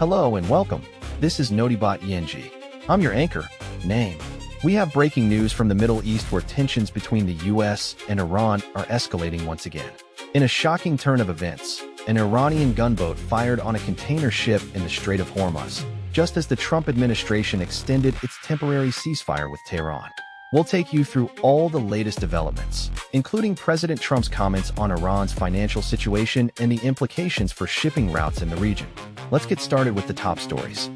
Hello and welcome. This is Notibot ENG. I'm your anchor. Name. We have breaking news from the Middle East where tensions between the US and Iran are escalating once again. In a shocking turn of events, an Iranian gunboat fired on a container ship in the Strait of Hormuz, just as the Trump administration extended its temporary ceasefire with Tehran. We'll take you through all the latest developments, including President Trump's comments on Iran's financial situation and the implications for shipping routes in the region. Let's get started with the top stories.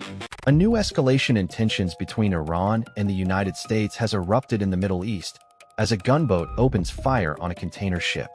A new escalation in tensions between Iran and the United States has erupted in the Middle East as a gunboat opens fire on a container ship.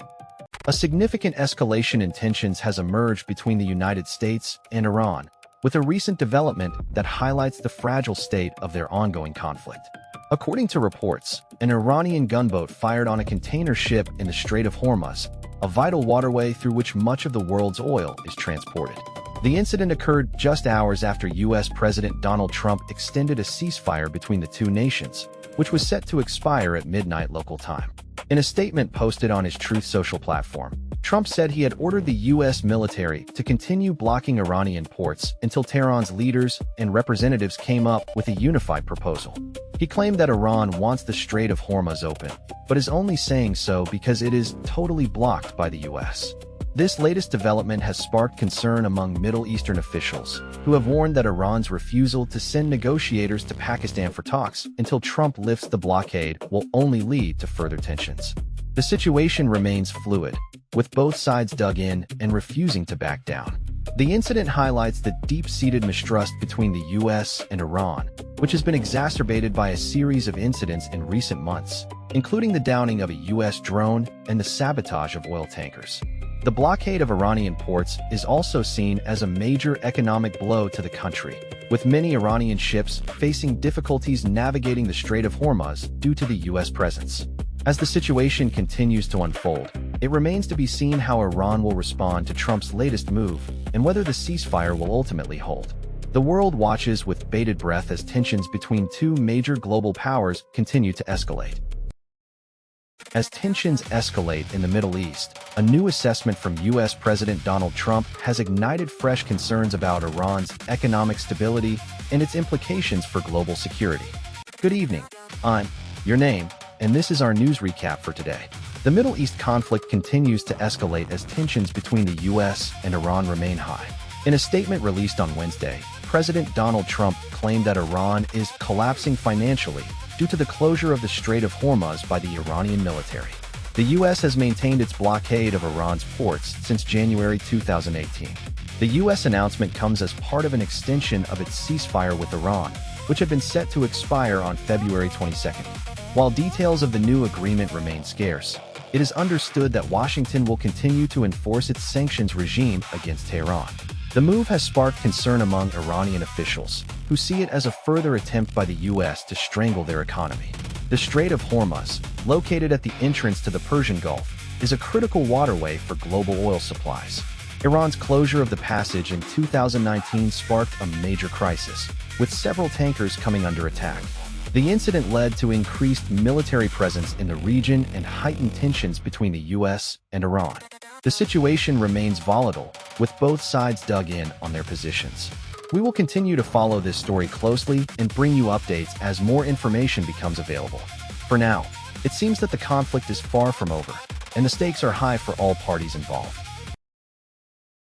A significant escalation in tensions has emerged between the United States and Iran, with a recent development that highlights the fragile state of their ongoing conflict. According to reports, an Iranian gunboat fired on a container ship in the Strait of Hormuz, a vital waterway through which much of the world's oil is transported. The incident occurred just hours after U.S. President Donald Trump extended a ceasefire between the two nations, which was set to expire at midnight local time. In a statement posted on his Truth Social platform, Trump said he had ordered the U.S. military to continue blocking Iranian ports until Tehran's leaders and representatives came up with a unified proposal. He claimed that Iran wants the Strait of Hormuz open, but is only saying so because it is totally blocked by the U.S. This latest development has sparked concern among Middle Eastern officials, who have warned that Iran's refusal to send negotiators to Pakistan for talks until Trump lifts the blockade will only lead to further tensions. The situation remains fluid, with both sides dug in and refusing to back down. The incident highlights the deep-seated mistrust between the U.S. and Iran, which has been exacerbated by a series of incidents in recent months, including the downing of a U.S. drone and the sabotage of oil tankers. The blockade of Iranian ports is also seen as a major economic blow to the country, with many Iranian ships facing difficulties navigating the Strait of Hormuz due to the U.S. presence. As the situation continues to unfold, it remains to be seen how Iran will respond to Trump's latest move and whether the ceasefire will ultimately hold. The world watches with bated breath as tensions between two major global powers continue to escalate. As tensions escalate in the Middle East, a new assessment from U.S. President Donald Trump has ignited fresh concerns about Iran's economic stability and its implications for global security. Good evening, I'm your name, and this is our news recap for today. The Middle East conflict continues to escalate as tensions between the U.S. and Iran remain high. In a statement released on Wednesday, President Donald Trump claimed that Iran is collapsing financially due to the closure of the Strait of Hormuz by the Iranian military. The U.S. has maintained its blockade of Iran's ports since January 2018. The U.S. announcement comes as part of an extension of its ceasefire with Iran, which had been set to expire on February 22nd. While details of the new agreement remain scarce, it is understood that Washington will continue to enforce its sanctions regime against Tehran. The move has sparked concern among Iranian officials, who see it as a further attempt by the U.S. to strangle their economy. The Strait of Hormuz, located at the entrance to the Persian Gulf, is a critical waterway for global oil supplies. Iran's closure of the passage in 2019 sparked a major crisis, with several tankers coming under attack. The incident led to increased military presence in the region and heightened tensions between the U.S. and Iran. The situation remains volatile, with both sides dug in on their positions. We will continue to follow this story closely and bring you updates as more information becomes available. For now, it seems that the conflict is far from over, and the stakes are high for all parties involved.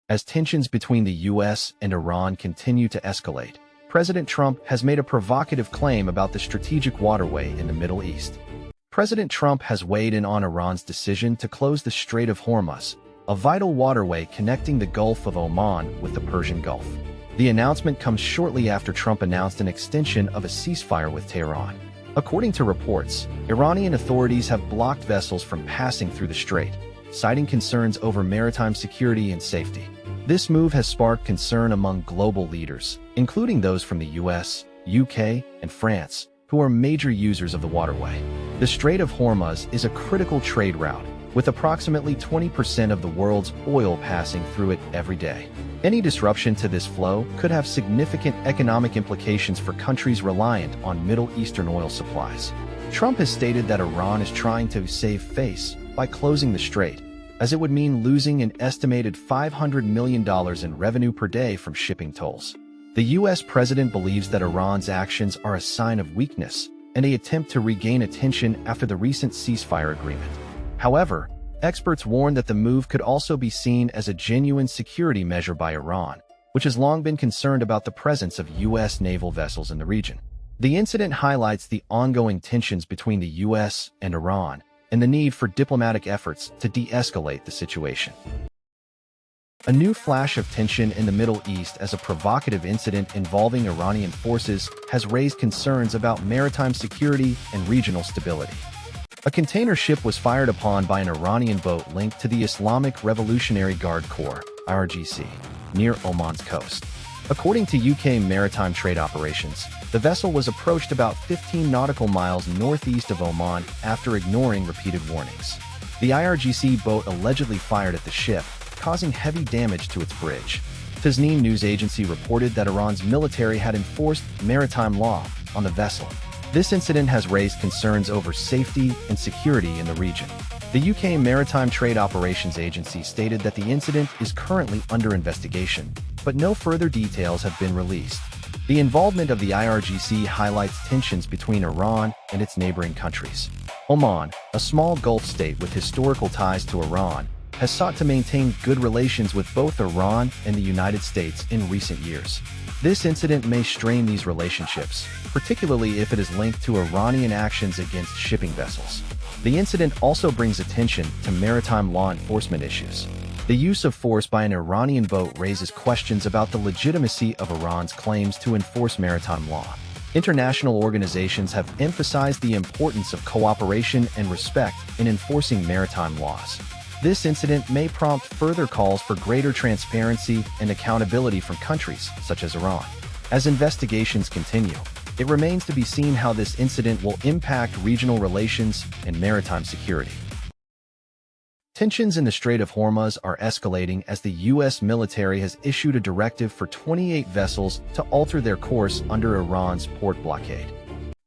As tensions between the U.S. and Iran continue to escalate, President Trump has made a provocative claim about the strategic waterway in the Middle East. President Trump has weighed in on Iran's decision to close the Strait of Hormuz, a vital waterway connecting the Gulf of Oman with the Persian Gulf. The announcement comes shortly after Trump announced an extension of a ceasefire with Tehran. According to reports, Iranian authorities have blocked vessels from passing through the strait, citing concerns over maritime security and safety. This move has sparked concern among global leaders, including those from the US, UK, and France, who are major users of the waterway. The Strait of Hormuz is a critical trade route, with approximately 20% of the world's oil passing through it every day. Any disruption to this flow could have significant economic implications for countries reliant on Middle Eastern oil supplies. Trump has stated that Iran is trying to save face by closing the strait, as it would mean losing an estimated $500 million in revenue per day from shipping tolls. The U.S. president believes that Iran's actions are a sign of weakness and an attempt to regain attention after the recent ceasefire agreement. However, experts warn that the move could also be seen as a genuine security measure by Iran, which has long been concerned about the presence of U.S. naval vessels in the region. The incident highlights the ongoing tensions between the U.S. and Iran and the need for diplomatic efforts to de-escalate the situation. A new flash of tension in the Middle East as a provocative incident involving Iranian forces has raised concerns about maritime security and regional stability. A container ship was fired upon by an Iranian boat linked to the Islamic Revolutionary Guard Corps, IRGC, near Oman's coast. According to UK Maritime Trade Operations, the vessel was approached about 15 nautical miles northeast of Oman after ignoring repeated warnings. The IRGC boat allegedly fired at the ship, causing heavy damage to its bridge. Tasnim news agency reported that Iran's military had enforced maritime law on the vessel. This incident has raised concerns over safety and security in the region. The UK Maritime Trade Operations Agency stated that the incident is currently under investigation, but no further details have been released. The involvement of the IRGC highlights tensions between Iran and its neighboring countries. Oman, a small Gulf state with historical ties to Iran, has sought to maintain good relations with both Iran and the United States in recent years. This incident may strain these relationships, particularly if it is linked to Iranian actions against shipping vessels. The incident also brings attention to maritime law enforcement issues. The use of force by an Iranian boat raises questions about the legitimacy of Iran's claims to enforce maritime law. International organizations have emphasized the importance of cooperation and respect in enforcing maritime laws. This incident may prompt further calls for greater transparency and accountability from countries such as Iran. As investigations continue, it remains to be seen how this incident will impact regional relations and maritime security. Tensions in the Strait of Hormuz are escalating as the U.S. military has issued a directive for 28 vessels to alter their course under Iran's port blockade.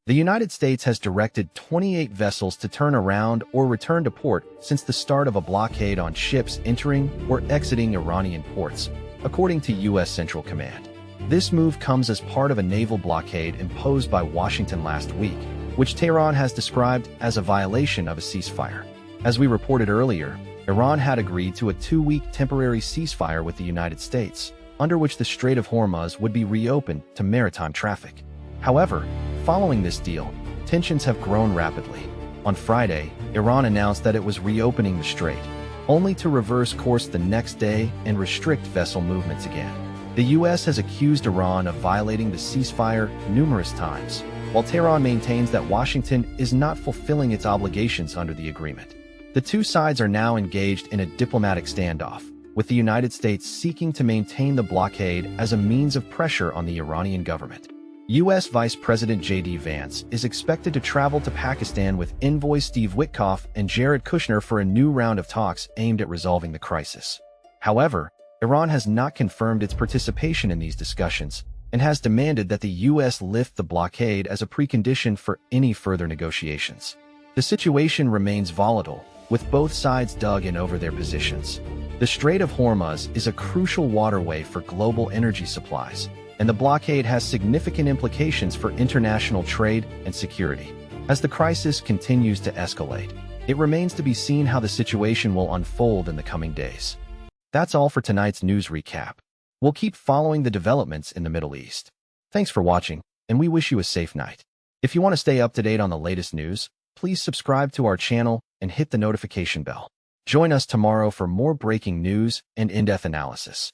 The United States has directed 28 vessels to turn around or return to port since the start of a blockade on ships entering or exiting Iranian ports, according to U.S. Central Command. This move comes as part of a naval blockade imposed by Washington last week, which Tehran has described as a violation of a ceasefire. As we reported earlier, Iran had agreed to a 2-week temporary ceasefire with the United States, under which the Strait of Hormuz would be reopened to maritime traffic. However, following this deal, tensions have grown rapidly. On Friday, Iran announced that it was reopening the strait, only to reverse course the next day and restrict vessel movements again. The U.S. has accused Iran of violating the ceasefire numerous times, while Tehran maintains that Washington is not fulfilling its obligations under the agreement. The two sides are now engaged in a diplomatic standoff, with the United States seeking to maintain the blockade as a means of pressure on the Iranian government. U.S. Vice President J.D. Vance is expected to travel to Pakistan with envoy Steve Witkoff and Jared Kushner for a new round of talks aimed at resolving the crisis. However, Iran has not confirmed its participation in these discussions and has demanded that the U.S. lift the blockade as a precondition for any further negotiations. The situation remains volatile, with both sides dug in over their positions. The Strait of Hormuz is a crucial waterway for global energy supplies, and the blockade has significant implications for international trade and security. As the crisis continues to escalate, it remains to be seen how the situation will unfold in the coming days. That's all for tonight's news recap. We'll keep following the developments in the Middle East. Thanks for watching, and we wish you a safe night. If you want to stay up to date on the latest news, please subscribe to our channel and hit the notification bell. Join us tomorrow for more breaking news and in-depth analysis.